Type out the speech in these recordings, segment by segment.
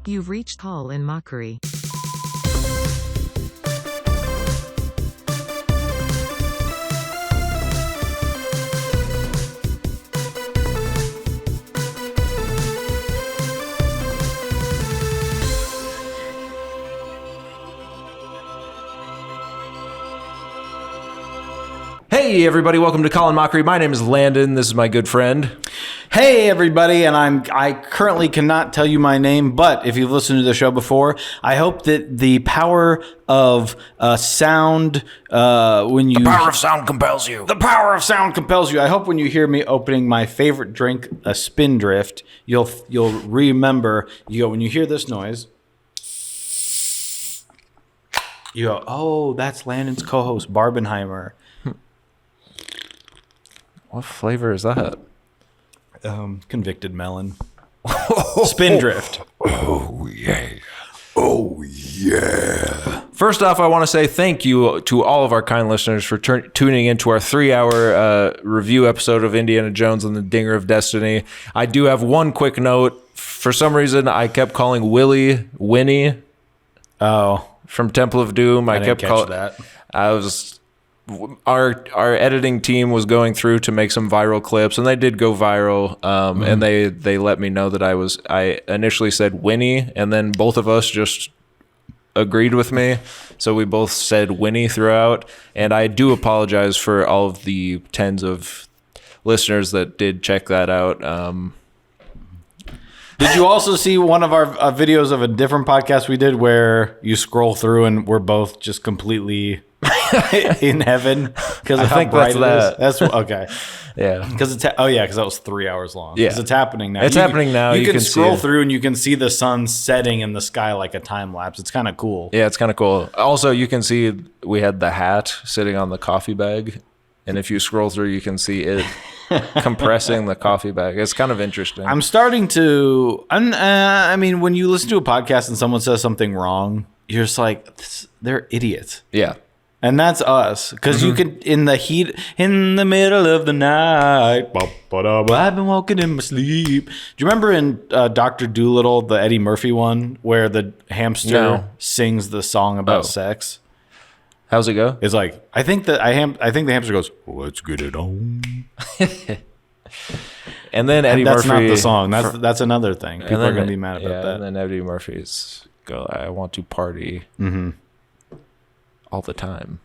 You've reached call in Mockery. Hey everybody, welcome to Call in Mockery. My name is Landon. This is my good friend. Hey everybody, and I currently cannot tell you my name, but if you've listened to the show before, I hope that the power of sound when you... The power of sound compels you. The power of sound compels you. I hope when you hear me opening my favorite drink, a Spindrift, you'll remember, when you hear this noise, you go, oh, that's Landon's co-host, Barbenheimer. What flavor is that? Convicted melon. Spindrift. Oh, yeah. Oh, yeah. First off, I want to say thank you to all of our kind listeners for tuning into our 3-hour review episode of Indiana Jones and the Dinger of Destiny. I do have one quick note. For some reason, I kept calling Willie Winnie. Oh. From Temple of Doom. I kept calling that. Our editing team was going through to make some viral clips, and they did go viral. And they let me know that I initially said Winnie, and then both of us just agreed with me, so we both said Winnie throughout. And I do apologize for all of the tens of listeners that did check that out. Did you also see one of our videos of a different podcast we did where you scroll through and we're both just completely in heaven because of how bright it is? That's okay. Yeah, because because that was 3 hours long. Yeah, it's happening now. It's happening now. You can scroll through and you can see the sun setting in the sky like a time lapse. It's kind of cool. Yeah, it's kind of cool. Also, you can see we had the hat sitting on the coffee bag, and if you scroll through, you can see it compressing the coffee bag. It's kind of interesting. I'm starting to. I mean, when you listen to a podcast and someone says something wrong, you're just like, they're idiots. Yeah. And that's us, because you could, in the middle of the night, I've been walking in my sleep. Do you remember in Dr. Dolittle, the Eddie Murphy one, where the hamster sings the song about sex? How's it go? It's like, I think the hamster goes, let's get it on. And then Eddie Murphy. That's not the song. That's another thing. People are going to be mad about that. And then Eddie Murphy's go, I want to party. All the time.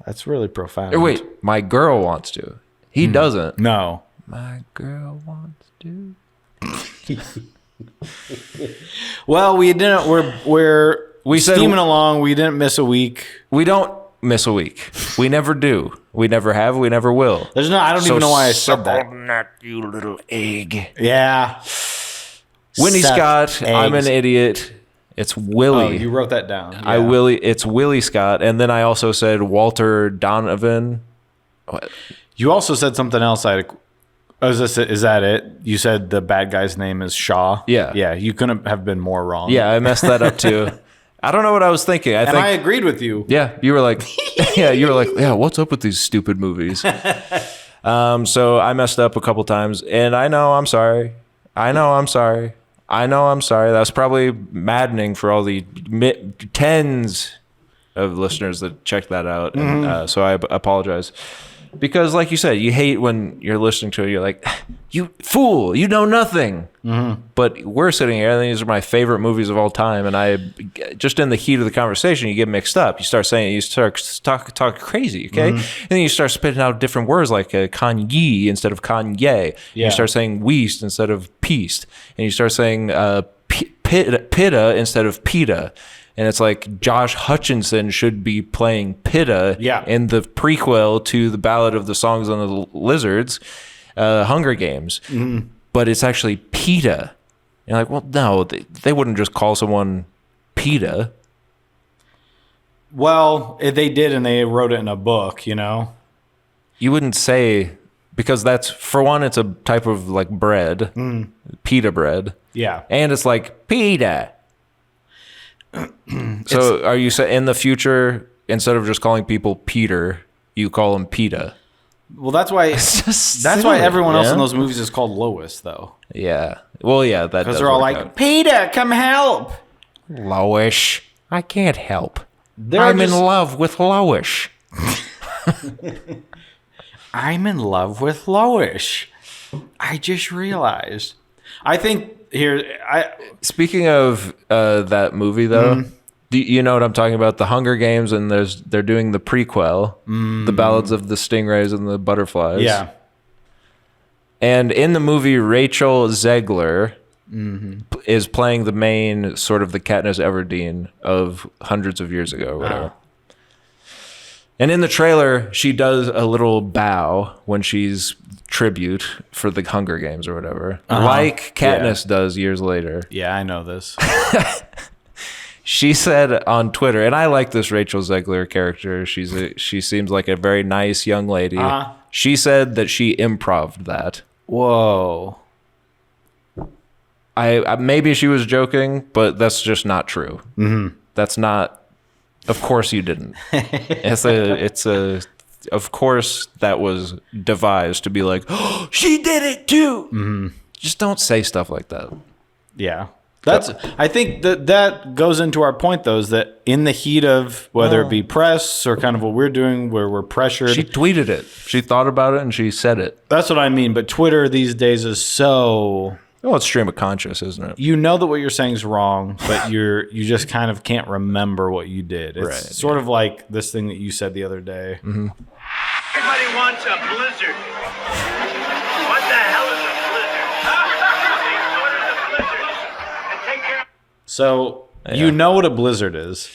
That's really profound. Or wait, my girl wants to. He doesn't. No. My girl wants to. Well, we didn't. We're steaming along. We didn't miss a week. We don't miss a week. We never do. We never have. We never will. I don't even know why I said that. That you little egg. Yeah. Winnie Scott. Eggs. I'm an idiot. It's Willie. Oh, you wrote that down. Yeah. It's Willie Scott, and then I also said Walter Donovan. What? You also said something else. Is that it? You said the bad guy's name is Shaw. Yeah. Yeah. You couldn't have been more wrong. Yeah, I messed that up too. I don't know what I was thinking. I think I agreed with you. Yeah, you were like, what's up with these stupid movies? So I messed up a couple times, and I know I'm sorry. That was probably maddening for all the tens of listeners that checked that out. And so I apologize. Because like you said, you hate when you're listening to it. You're like, you fool, you know nothing. But we're sitting here, and these are my favorite movies of all time. And I, just in the heat of the conversation, you get mixed up. You start saying, you start talk crazy, okay? And then you start spitting out different words like Kanye instead of Kanye. Yeah. You start saying weast instead of peast. And you start saying pitta instead of pita. And it's like Josh Hutcherson should be playing Pitta in the prequel to the Ballad of the Songs on the Lizards, Hunger Games. But it's actually Peta. And you're like, well, no, they wouldn't just call someone Peta. Well, they did, and they wrote it in a book, you know? You wouldn't say, because that's, for one, it's a type of like bread, pita bread. Yeah. And it's like Peta. So are you saying in the future, instead of just calling people Peter, you call them Peta? Well, that's why. That's why everyone else in those movies is called Lois, though. Yeah. Well, yeah, that Because they're all like, Peter, come help. Lois, I can't help. They're I'm just- in love with Lois. I'm in love with Lois. I just realized. I think Speaking of that movie, though, do you know what I'm talking about? The Hunger Games, and they're doing the prequel, The Ballads of the Stingrays and the Butterflies. Yeah. And in the movie, Rachel Zegler is playing the main sort of the Katniss Everdeen of hundreds of years ago or whatever. And in the trailer, she does a little bow when she's tribute for the Hunger Games or whatever, like Katniss does years later. Yeah, I know this. She said on Twitter, and I like this Rachel Zegler character. She seems like a very nice young lady. She said that she improv'd that. Whoa. I maybe she was joking, but that's just not true. That's not. Of course you didn't. It's a. Of course that was devised to be like, oh, she did it too. Just don't say stuff like that. Yeah. I think that goes into our point, though, is that in the heat of whether it be press or kind of what we're doing where we're pressured. She tweeted it. She thought about it and she said it. That's what I mean. But Twitter these days is so... Well, it's stream of conscious, isn't it? You know that what you're saying is wrong, but you just kind of can't remember what you did. It's sort of like this thing that you said the other day. Everybody wants a blizzard. What the hell is a blizzard? What is a blizzard? And take care. So you know what a blizzard is,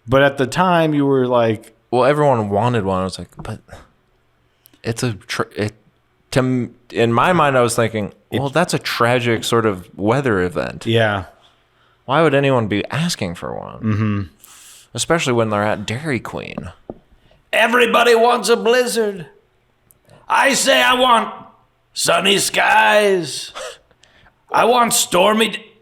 but at the time you were like, well, everyone wanted one. I was like, but it's in my mind, I was thinking, well, that's a tragic sort of weather event. yeah, Why would anyone be asking for one? Especially when they're at Dairy Queen. everybody wants a blizzard. I say I want sunny skies. I want stormy.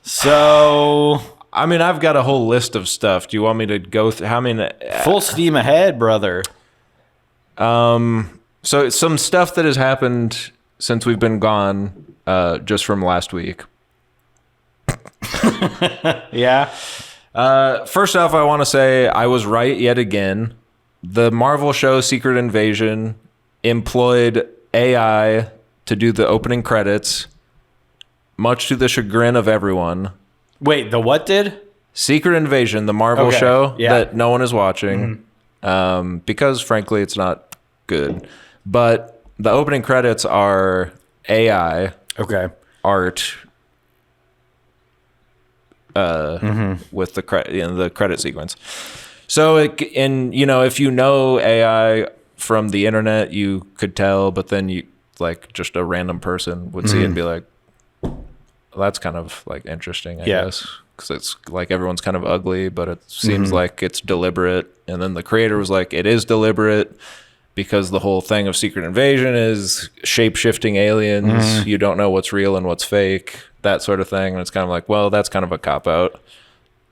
So I mean, I've got a whole list of stuff. Do you want me to go through? How many? full steam ahead, brother. So some stuff that has happened since we've been gone, just from last week. Yeah. First off, I want to say I was right yet again. The Marvel show Secret Invasion employed AI to do the opening credits, much to the chagrin of everyone. Wait, the what did? Secret Invasion, the Marvel Okay, show yeah. that no one is watching, because frankly, it's not good. But the opening credits are AI Okay. art with the credit sequence. So, if you know AI from the internet, you could tell, but then you like just a random person would see it and be like, well, that's kind of like interesting, I guess. Because it's like everyone's kind of ugly, but it seems like it's deliberate. And then the creator was like, it is deliberate because the whole thing of Secret Invasion is shape-shifting aliens. You don't know what's real and what's fake, that sort of thing. And it's kind of like, well, that's kind of a cop-out.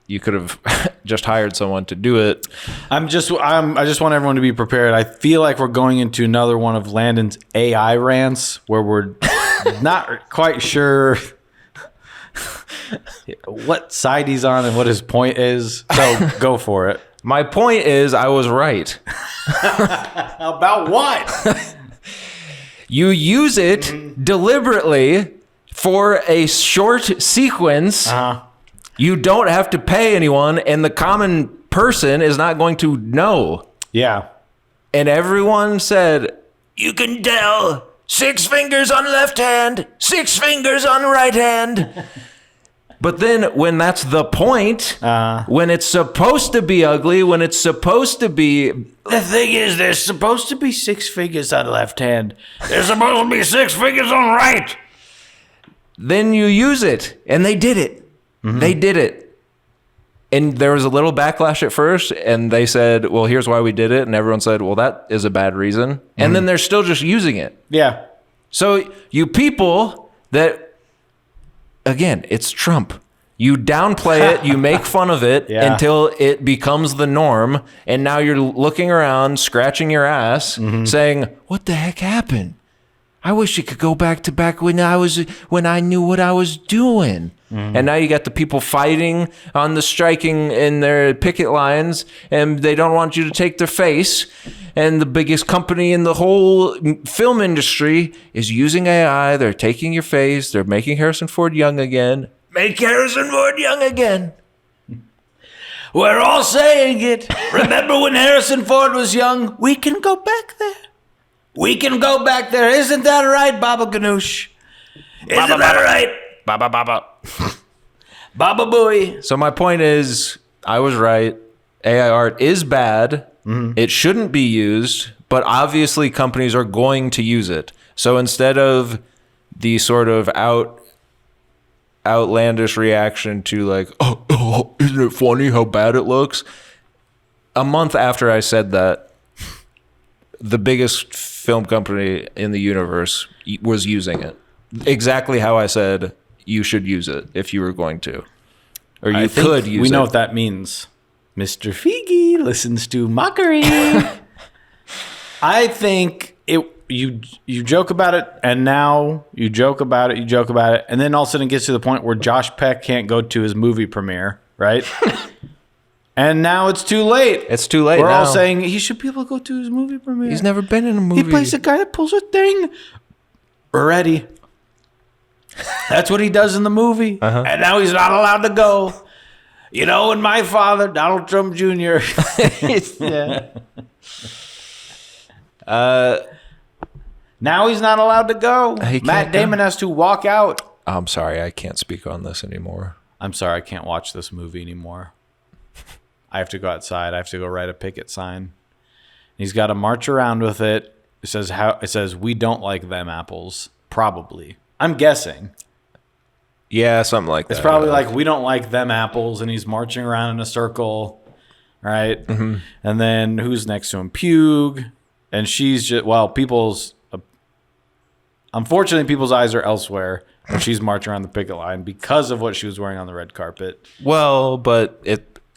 You could have just hired someone to do it. I just want everyone to be prepared. I feel like we're going into another one of Landon's AI rants where we're not quite sure what side he's on and what his point is. So go for it. My point is I was right. About what? You use it deliberately for a short sequence. You don't have to pay anyone, and the common person is not going to know. Yeah. And everyone said, you can tell 6 fingers on left hand, 6 fingers on right hand. But then when that's the point, when it's supposed to be ugly, when it's supposed to be... The thing is, there's supposed to be 6 fingers on left hand. There's supposed to be 6 fingers on right. Then you use it. And they did it. They did it. And there was a little backlash at first, and they said, well, here's why we did it. And everyone said, well, that is a bad reason. And then they're still just using it. Yeah. So you people that, again, it's Trump. You downplay it, you make fun of it Yeah. until it becomes the norm, and now you're looking around, scratching your ass, saying, "What the heck happened? I wish it could go back to when I knew what I was doing." And now you got the people fighting on the striking in their picket lines, and they don't want you to take their face. And the biggest company in the whole film industry is using AI. They're taking your face. They're making Harrison Ford young again. Make Harrison Ford young again. We're all saying it. Remember when Harrison Ford was young? We can go back there. We can go back there. Isn't that right, Baba Ganoush? Isn't that right? Baba baba. Baba Booey. So my point is, I was right. AI art is bad. It shouldn't be used, but obviously companies are going to use it. So instead of the sort of outlandish reaction to like, oh, isn't it funny how bad it looks? A month after I said that, the biggest film company in the universe was using it. Exactly how I said you should use it if you were going to. Or you could use it. We know what that means. Mr. Figgy listens to Mockery. I think you joke about it, and now you joke about it, and then all of a sudden it gets to the point where Josh Peck can't go to his movie premiere, right? And now it's too late. It's too late. We're now. all saying he should be able to go to his movie premiere. He's never been in a movie. He plays a guy that pulls a thing. Ready. That's what he does in the movie. And now he's not allowed to go. You know, and my father, Donald Trump Jr. Now he's not allowed to go. Matt Damon has to walk out. I'm sorry, I can't speak on this anymore. I'm sorry, I can't watch this movie anymore. I have to go outside. I have to go write a picket sign. He's got to march around with it. It says we don't like them apples. Probably. I'm guessing. Yeah, something like that. It's probably like we don't like them apples, and he's marching around in a circle, right? Mm-hmm. And then who's next to him? Pugh, and she's just unfortunately, people's eyes are elsewhere when she's marching around the picket line because of what she was wearing on the red carpet. Well, but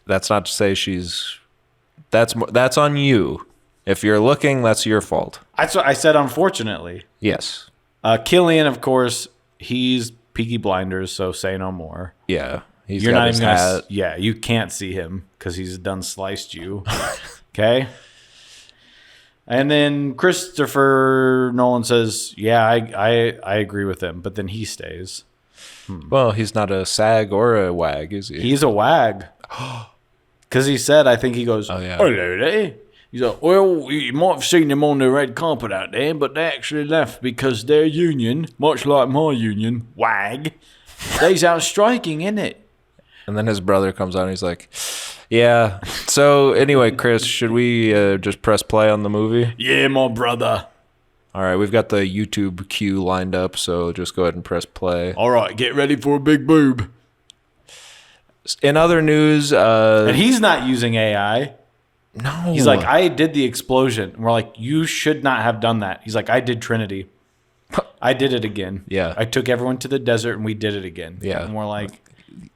that's not to say that's on you. If you're looking, that's your fault. That's what I said. Unfortunately, yes. Killian, of course, he's Peaky Blinders, so say no more. Yeah, You're not even gonna. Yeah, you can't see him because he's done sliced you. Okay. And then Christopher Nolan says, "Yeah, I agree with him," but then he stays. Well, he's not a SAG or a WAG, is he? He's a WAG. Because he said, I think he goes, "Oh yeah, hello there." He's like, "Well, you might have seen them on the red carpet out there, but they actually left because their union, much like my union, WAG, they's out striking, innit?" And then his brother comes on and he's like, "Yeah. So anyway, Chris, should we just press play on the movie?" "Yeah, my brother." All right, we've got the YouTube queue lined up, so just go ahead and press play. "All right, get ready for a big boob." In other news, and he's not using AI. No. He's like, "I did the explosion." And we're like, "You should not have done that." He's like, "I did Trinity. I did it again. Yeah. I took everyone to the desert and we did it again." Yeah. And we're like,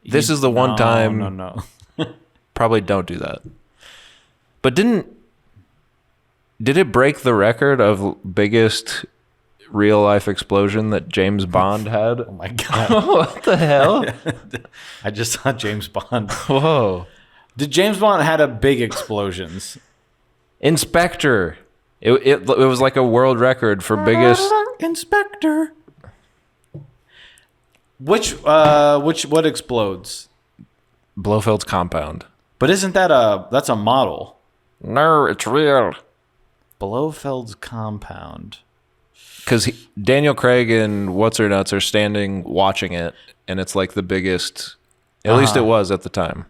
this is the one time. No. Probably don't do that. But did it break the record of biggest real life explosion that James Bond had? Oh my God. What the hell? I just saw James Bond. Whoa. Did James Bond had a big explosions? Inspector. It was like a world record for biggest. Inspector. What explodes? Blofeld's compound. But isn't that that's a model? No, it's real. Blofeld's compound. Because Daniel Craig and What's-Her-Nuts are standing watching it, and it's like the biggest. At least it was at the time.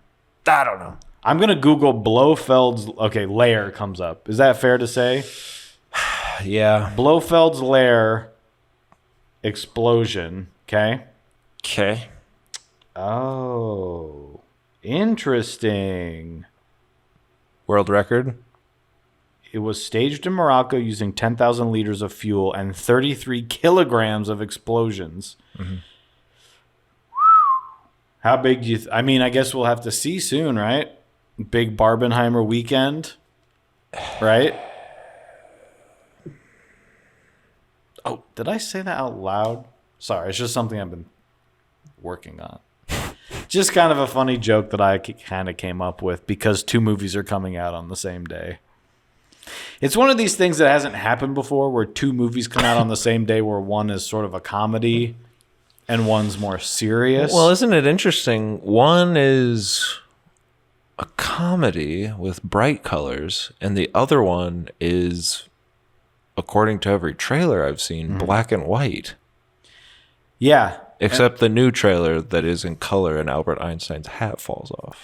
I don't know. I'm going to Google Blofeld's... Okay, lair comes up. Is that fair to say? Yeah. Blofeld's lair explosion. Okay? Okay. Oh. Interesting. World record? It was staged in Morocco using 10,000 liters of fuel and 33 kilograms of explosions. Mm-hmm. How big do you... I mean, I guess we'll have to see soon, right? Big Barbenheimer weekend, right? Oh, did I say that out loud? Sorry, it's just something I've been working on. Just kind of a funny joke that I kind of came up with because 2 movies are coming out on the same day. It's one of these things that hasn't happened before where 2 movies come out on the same day where one is sort of a comedy and one's more serious. Well, isn't it interesting? One is a comedy with bright colors, and the other one is, according to every trailer I've seen, black and white. Yeah. Except the new trailer that is in color and Albert Einstein's hat falls off.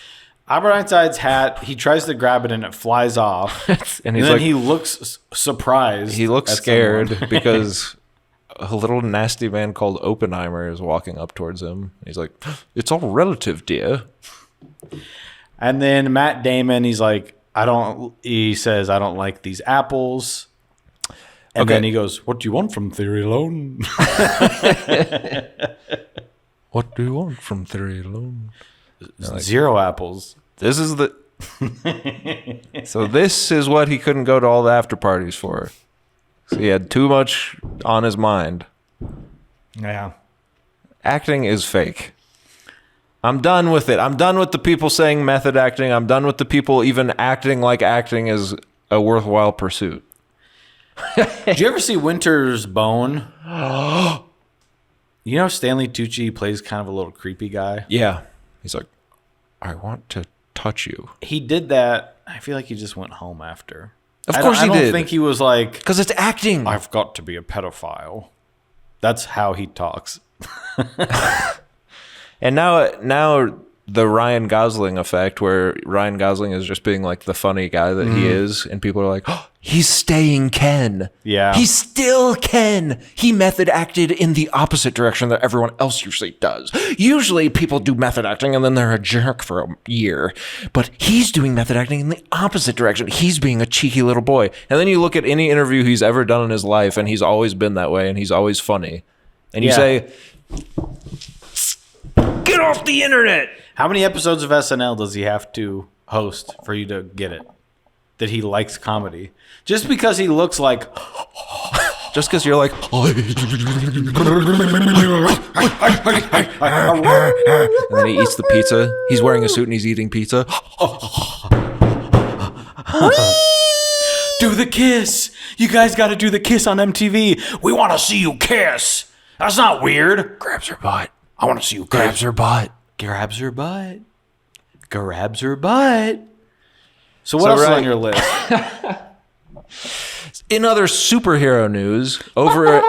Albert Einstein's hat, he tries to grab it and it flies off. And then he looks surprised. He looks at scared someone. because a little nasty man called Oppenheimer is walking up towards him. He's like, "It's all relative, dear." And then Matt Damon, he says, "I don't like these apples." And then he goes, "What do you want from Theory Alone?" What do you want from Theory Alone? Like, 0 apples. This is the... So this is what he couldn't go to all the after parties for. So he had too much on his mind. Yeah. Acting is fake. I'm done with it. I'm done with the people saying method acting. I'm done with the people even acting like acting is a worthwhile pursuit. Did you ever see Winter's Bone? You know Stanley Tucci plays kind of a little creepy guy? Yeah. He's like, "I want to touch you." He did that. I feel like he just went home after. Of course he I don't did. think he was like, Because it's acting. "I've got to be a pedophile." That's how he talks. And now the Ryan Gosling effect, where Ryan Gosling is just being like the funny guy that he is, and people are like, "Oh, he's staying Ken." Yeah. He's still Ken. He method acted in the opposite direction that everyone else usually does. Usually people do method acting and then they're a jerk for a year. But he's doing method acting in the opposite direction. He's being a cheeky little boy. And then you look at any interview he's ever done in his life, and he's always been that way, and he's always funny. And you say, "Get off the internet!" How many episodes of SNL does he have to host for you to get it? That he likes comedy. Just because he looks like... Just because you're like... And then he eats the pizza. He's wearing a suit and he's eating pizza. Do the kiss! You guys got to do the kiss on MTV. We want to see you kiss. That's not weird. Grabs her butt. I want to see you kiss. Grabs her butt. Grabs her butt. Grabs her butt. So what else is on your list? In other superhero news, over at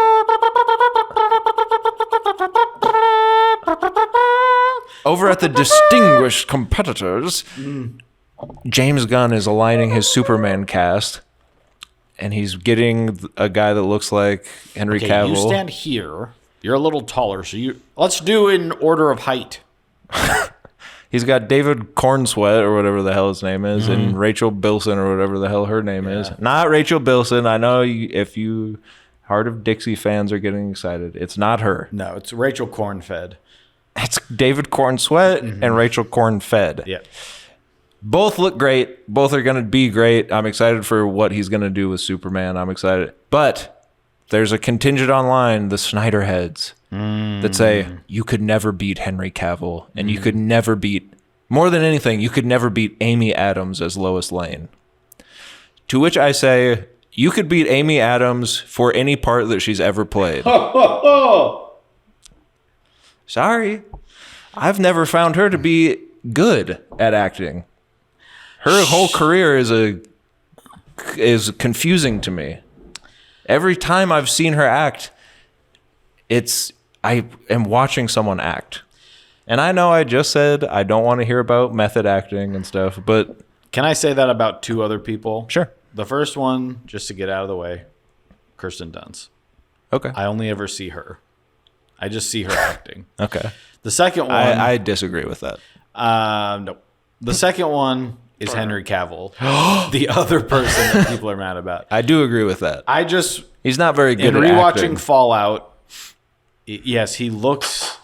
the Distinguished Competitors, James Gunn is aligning his Superman cast, and he's getting a guy that looks like Henry Cavill. You stand here. You're a little taller, so let's do in order of height. He's got David Cornsweat, or whatever the hell his name is, and Rachel Bilson, or whatever the hell her name is. Not Rachel Bilson. I know if you Heart of Dixie fans are getting excited. It's not her. No, it's Rachel Cornfed. It's David Cornsweat and Rachel Cornfed. Yeah. Both look great. Both are going to be great. I'm excited for what he's going to do with Superman. I'm excited. But there's a contingent online, the Snyder heads, that say you could never beat Henry Cavill, and you could never beat, more than anything, you could never beat Amy Adams as Lois Lane. To which I say, you could beat Amy Adams for any part that she's ever played. Sorry. I've never found her to be good at acting. Her whole career is confusing to me. Every time I've seen her act, I am watching someone act. And I know I just said I don't want to hear about method acting and stuff, but... Can I say that about 2 other people? Sure. The first one, just to get out of the way, Kirsten Dunst. Okay. I only ever see her. I just see her acting. Okay. The second one... I disagree with that. No. The second one is Henry Cavill. The other person that people are mad about. I do agree with that. He's not very good in at rewatching acting. Fallout, yes, he looks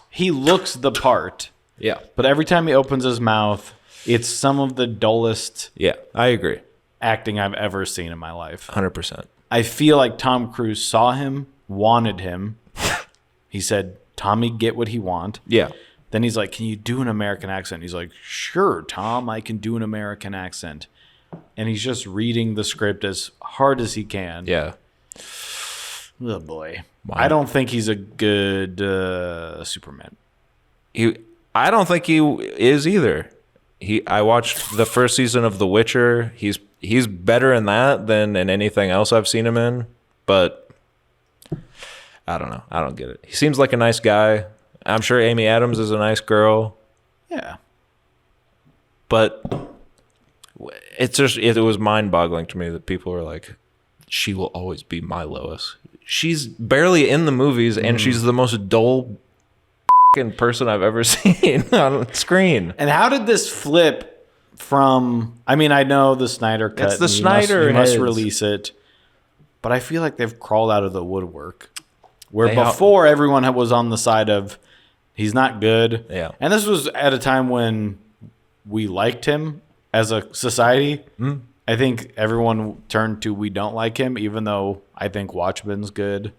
the part. Yeah. But every time he opens his mouth, it's some of the dullest Yeah, I agree. acting I've ever seen in my life. 100%. I feel like Tom Cruise saw him, wanted him. He said, Tommy, get what he want. Yeah. Then he's like, can you do an American accent? He's like, sure, Tom, I can do an American accent. And he's just reading the script as hard as he can. Yeah. Oh, boy. Wow. I don't think he's a good Superman. I don't think he is either. I watched the first season of The Witcher. He's better in that than in anything else I've seen him in. But I don't know. I don't get it. He seems like a nice guy. I'm sure Amy Adams is a nice girl. Yeah. But it was mind-boggling to me that people were like, she will always be my Lois. She's barely in the movies, and she's the most dull person I've ever seen on screen. And how did this flip from... I mean, I know the Snyder cut. It's the and Snyder You must heads. release it. But I feel like they've crawled out of the woodwork. Where They before, everyone was on the side of, he's not good. Yeah. And this was at a time when we liked him as a society. I think everyone turned to we don't like him, even though I think Watchmen's good.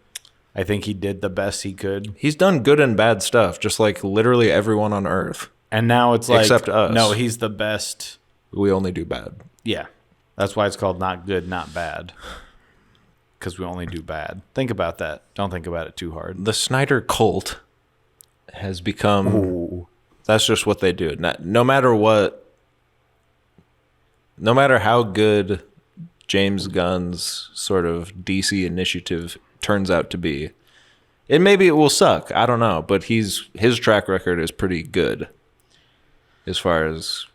I think he did the best he could. He's done good and bad stuff, just like literally everyone on Earth. And now it's like, Except us. no, he's the best. We only do bad. Yeah. That's why it's called not good, not bad. Because we only do bad. Think about that. Don't think about it too hard. The Snyder cult has become... That's just what they do. No matter what... No matter how good James Gunn's sort of DC initiative turns out to be, and maybe it will suck. I don't know, but his track record is pretty good as far as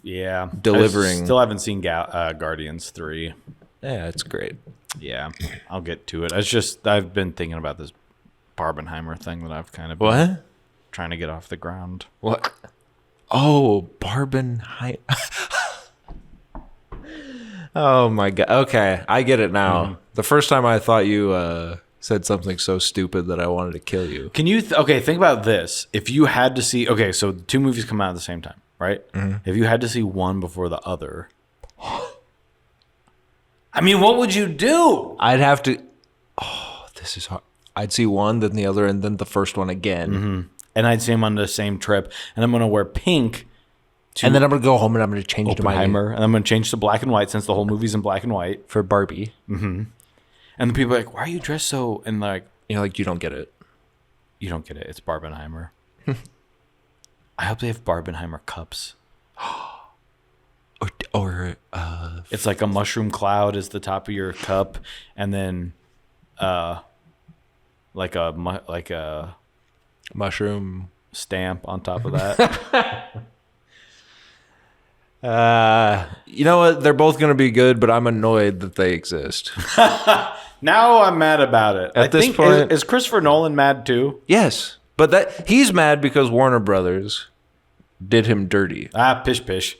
Yeah. delivering. I still haven't seen Guardians 3. Yeah, it's great. Yeah. I'll get to it. It's just, I've been thinking about this Barbenheimer thing that I've kind of been What? trying to get off the ground. What? Oh, Barbenheimer. Oh my god. Okay, I get it now. The first time I thought you said something so stupid that I wanted to kill you. Can you, okay, think about this. If you had to see, okay, so two movies come out at the same time, right? If you had to see one before the other, I mean, what would you do? I'd have to. Oh, this is hard. I'd see one, then the other, and then the first one again. And I'd see them on the same trip, and I'm going to wear pink to And then I'm gonna go home and I'm gonna change to my Oppenheimer, and I'm going to change to black and white since the whole movie's in black and white. for Barbie. And the people are like, why are you dressed so, and like, You know, like you don't get it. you don't get it. It's Barbenheimer. I hope they have Barbenheimer cups. Or It's like a mushroom cloud is the top of your cup, and then like a mushroom. stamp on top of that. You know what? They're both gonna be good, but I'm annoyed that they exist. Now I'm mad about it. At this point- is Christopher Nolan mad too? Yes, but that he's mad because Warner Brothers did him dirty, Pish pish.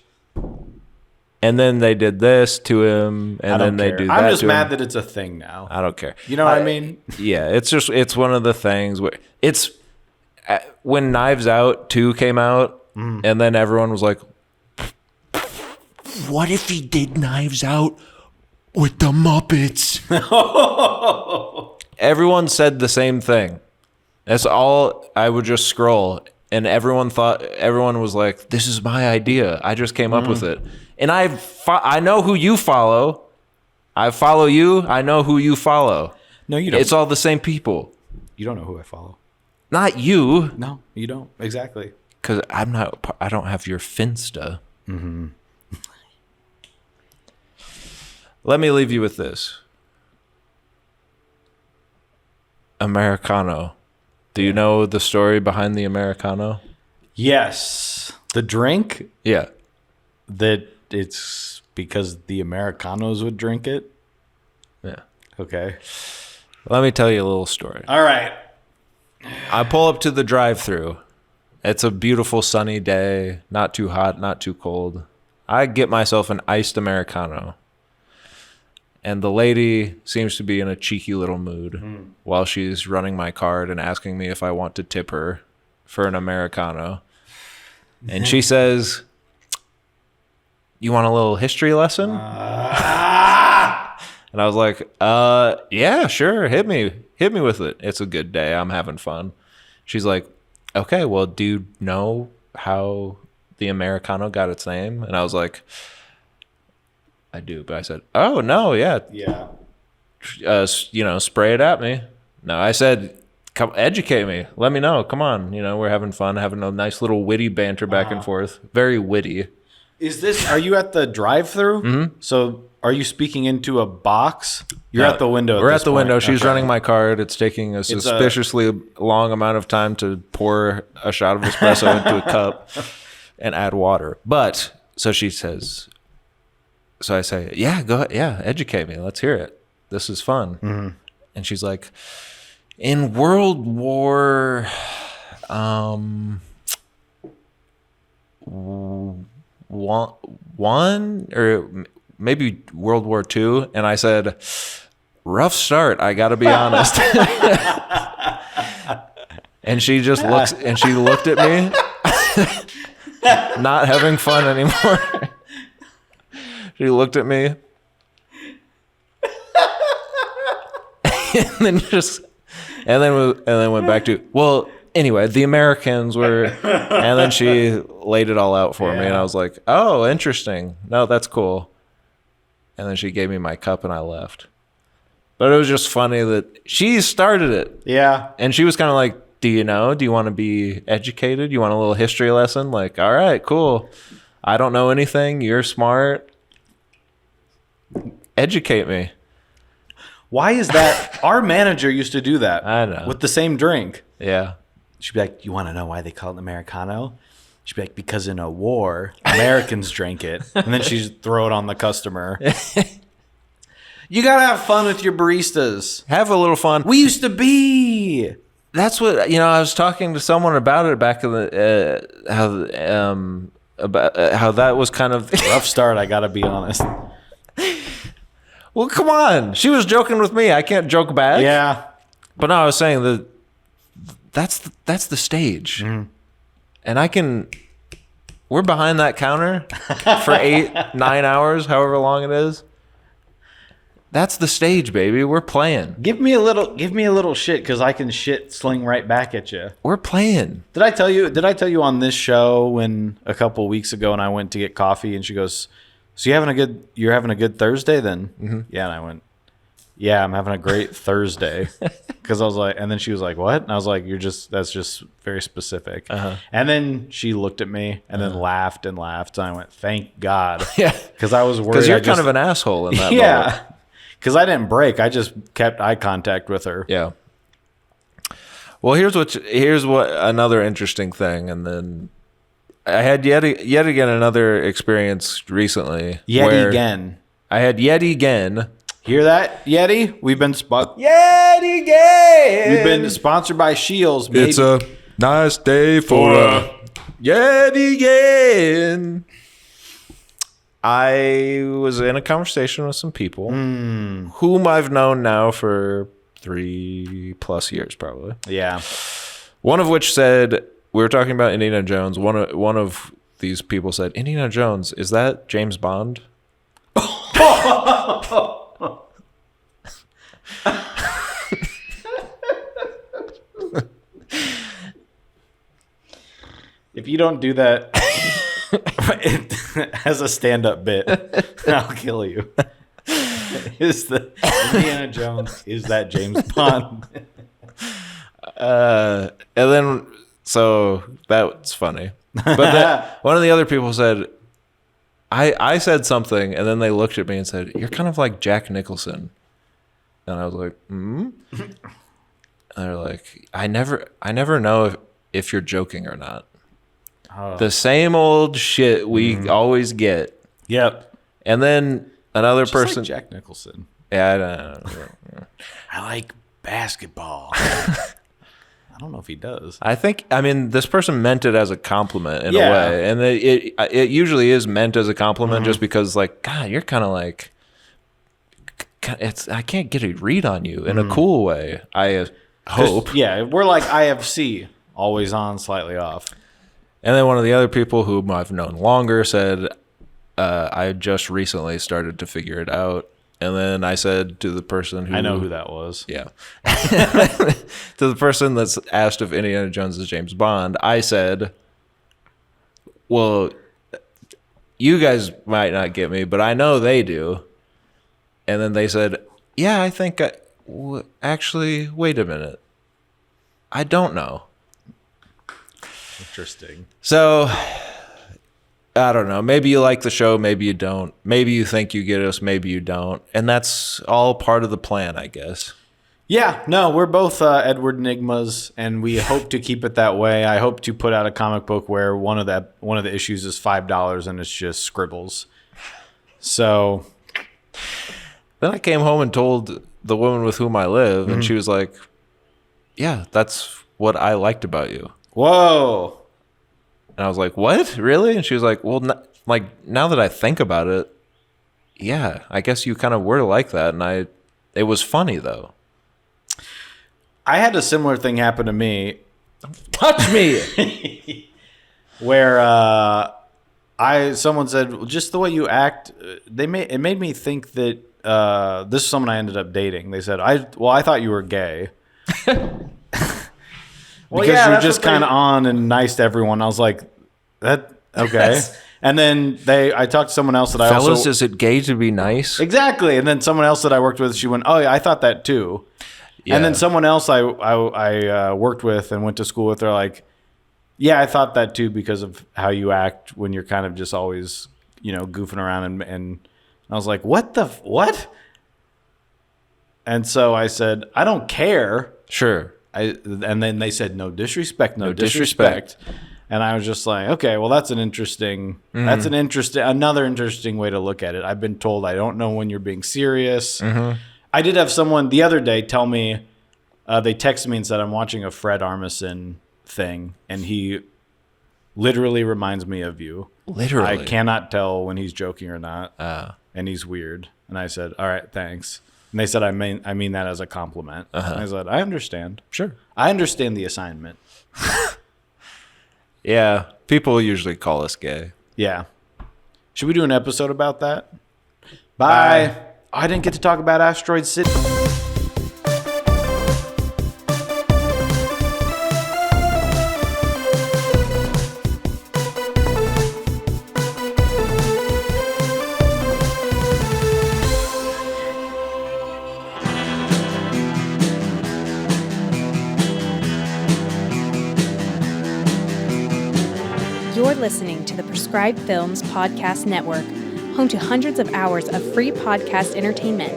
and then they did this to him, I and don't then care. they do that. I'm just to mad him. that it's a thing now. I don't care. You know what I mean? Yeah, it's one of the things where it's when Knives Out 2 came out, and then everyone was like, "What if he did Knives Out with the Muppets?" Everyone said the same thing. That's all. I would just scroll, and everyone was like, "This is my idea. I just came up with it." And I know who you follow. I follow you. I know who you follow. No, you don't. It's all the same people. You don't know who I follow. Not you, No, you don't. Exactly. because I'm not. I don't have your Finsta. Let me leave you with this. Americano. Do you know the story behind the Americano? Yes. The drink Yeah. that it's because the Americanos would drink it. Yeah. Okay. Let me tell you a little story. All right. I pull up to the drive-thru. It's a beautiful sunny day, not too hot, not too cold. I get myself an iced Americano. And the lady seems to be in a cheeky little mood while she's running my card and asking me if I want to tip her for an Americano. And she says, "You want a little history lesson?" And I was like, yeah, sure. Hit me with it. It's a good day. I'm having fun." She's like, "Okay, well, do you know how the Americano got its name?" And I was like, "I do." But I said, "Oh, no, yeah. Yeah. Spray it at me." No, I said, "Come educate me. Let me know. Come on. We're having fun, having a nice little witty banter back and forth. Very witty." Are you at the drive-through? Mm-hmm. So are you speaking into a box? You're at the window. We're at the window. She's running my card. It's taking a suspiciously long amount of time to pour a shot of espresso into a cup and add water. But so she says, so I say, "Yeah, go ahead. Yeah, educate me. Let's hear it. This is fun." Mm-hmm. And she's like, "In World War one or maybe World War II," and I said, "Rough start, I gotta be honest." And she just looked at me, not having fun anymore. She looked at me and then went back to, "Well, anyway, the Americans were," and then she laid it all out for me, and I was like, "Oh, interesting. No, that's cool." And then she gave me my cup, and I left. But it was just funny that she started it. Yeah. And she was kind of like, "Do you know? Do you want to be educated? You want a little history lesson?" Like, all right, cool. I don't know anything. You're smart. Educate me. Why is that? Our manager used to do that. I know. With the same drink. Yeah. She'd be like, "You want to know why they call it Americano?" She'd be like, "Because in a war, Americans drank it." And then she'd throw it on the customer. You got to have fun with your baristas. Have a little fun. We used to be. That's what, I was talking to someone about it back in the, how that was kind of Rough start, I got to be honest. Well, come on. She was joking with me. I can't joke back. Yeah. But no, I was saying that that's the stage. Mm-hmm. And we're behind that counter for 8-9 hours, however long it is. That's the stage, baby. We're playing. Give me a little shit, because I can sling right back at you. We're playing. Did I tell you on this show when a couple weeks ago, and I went to get coffee, and she goes, "So you're having a good Thursday then?" Mm-hmm. Yeah, and I went, "Yeah, I'm having a great Thursday." Because I was like, and then she was like, "What?" And I was like, that's just very specific." Uh-huh. And then she looked at me and then laughed and laughed. And I went, "Thank God." Yeah. Because I was worried. Because you're kind of an asshole in that moment. Yeah. Because I didn't break. I just kept eye contact with her. Yeah. Well, here's what another interesting thing. And then I had yet again another experience recently. Yet again. I had yet again. Hear that, Yeti? We've been sponsored by Shields. Maybe. It's a nice day for a Yeti again. I was in a conversation with some people whom I've known now for 3+ years, probably. Yeah. One of which said, we were talking about Indiana Jones. One of these people said, "Indiana Jones, is that James Bond?" If you don't do that as a stand-up bit, I'll kill you. Is the Indiana Jones, is that James Bond? And then, so that's funny. But then one of the other people said, I said something, and then they looked at me and said, "You're kind of like Jack Nicholson." And I was like, "Hmm?" And they're like, I never know if you're joking or not. Oh. The same old shit we always get. Yep. And then another just person. Like Jack Nicholson. Yeah, I don't know. I like basketball. I don't know if he does. I mean, this person meant it as a compliment in a way. And it usually is meant as a compliment just because, like, God, you're kind of like, I can't get a read on you in a cool way. I hope. Yeah, we're like IFC, always on, slightly off. And then one of the other people whom I've known longer said, I just recently started to figure it out. And then I said to the person who... I know who that was. Yeah. To the person that's asked if Indiana Jones is James Bond, I said, well, you guys might not get me, but I know they do. And then they said, yeah, I think actually, wait a minute. I don't know. Interesting. So, I don't know. Maybe you like the show, maybe you don't. Maybe you think you get us, maybe you don't. And that's all part of the plan, I guess. Yeah, no, we're both Edward Enigmas, and we hope to keep it that way. I hope to put out a comic book where one of the issues is $5 and it's just scribbles. So then I came home and told the woman with whom I live, and she was like, yeah, that's what I liked about you. Whoa. And I was like, what? Really? And she was like, well, now that I think about it, yeah, I guess you kind of were like that. And it was funny, though. I had a similar thing happen to me. Touch me! Where someone said, well, just the way you act, it made me think that this is someone I ended up dating. They said, I thought you were gay. Because you're just kind of on and nice to everyone. I was like, that okay. And then I talked to someone else that Fellas, is it gay to be nice? Exactly. And then someone else that I worked with, she went, oh yeah, I thought that too. Yeah. And then someone else I worked with and went to school with, they're like, yeah, I thought that too because of how you act when you're kind of just always, goofing around. And I was like, what? And so I said, I don't care. Sure. And then they said, no disrespect, no disrespect. And I was just like, okay, well, that's another interesting way to look at it. I've been told I don't know when you're being serious. Mm-hmm. I did have someone the other day tell me, they texted me and said, I'm watching a Fred Armisen thing, and he literally reminds me of you. Literally. I cannot tell when he's joking or not, and he's weird. And I said, all right, thanks. And they said, I mean that as a compliment. And I said, I understand. Sure. I understand the assignment. Yeah. People usually call us gay. Yeah. Should we do an episode about that? Bye. I didn't get to talk about Asteroid City. You're listening to the Prescribed Films Podcast Network, home to hundreds of hours of free podcast entertainment.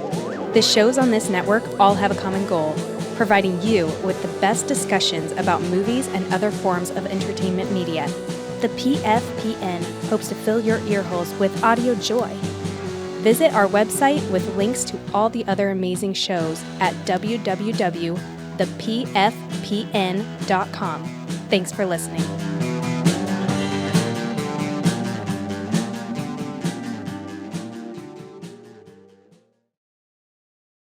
The shows on this network all have a common goal, providing you with the best discussions about movies and other forms of entertainment media. The PFPN hopes to fill your earholes with audio joy. Visit our website with links to all the other amazing shows at www.thepfpn.com. Thanks for listening.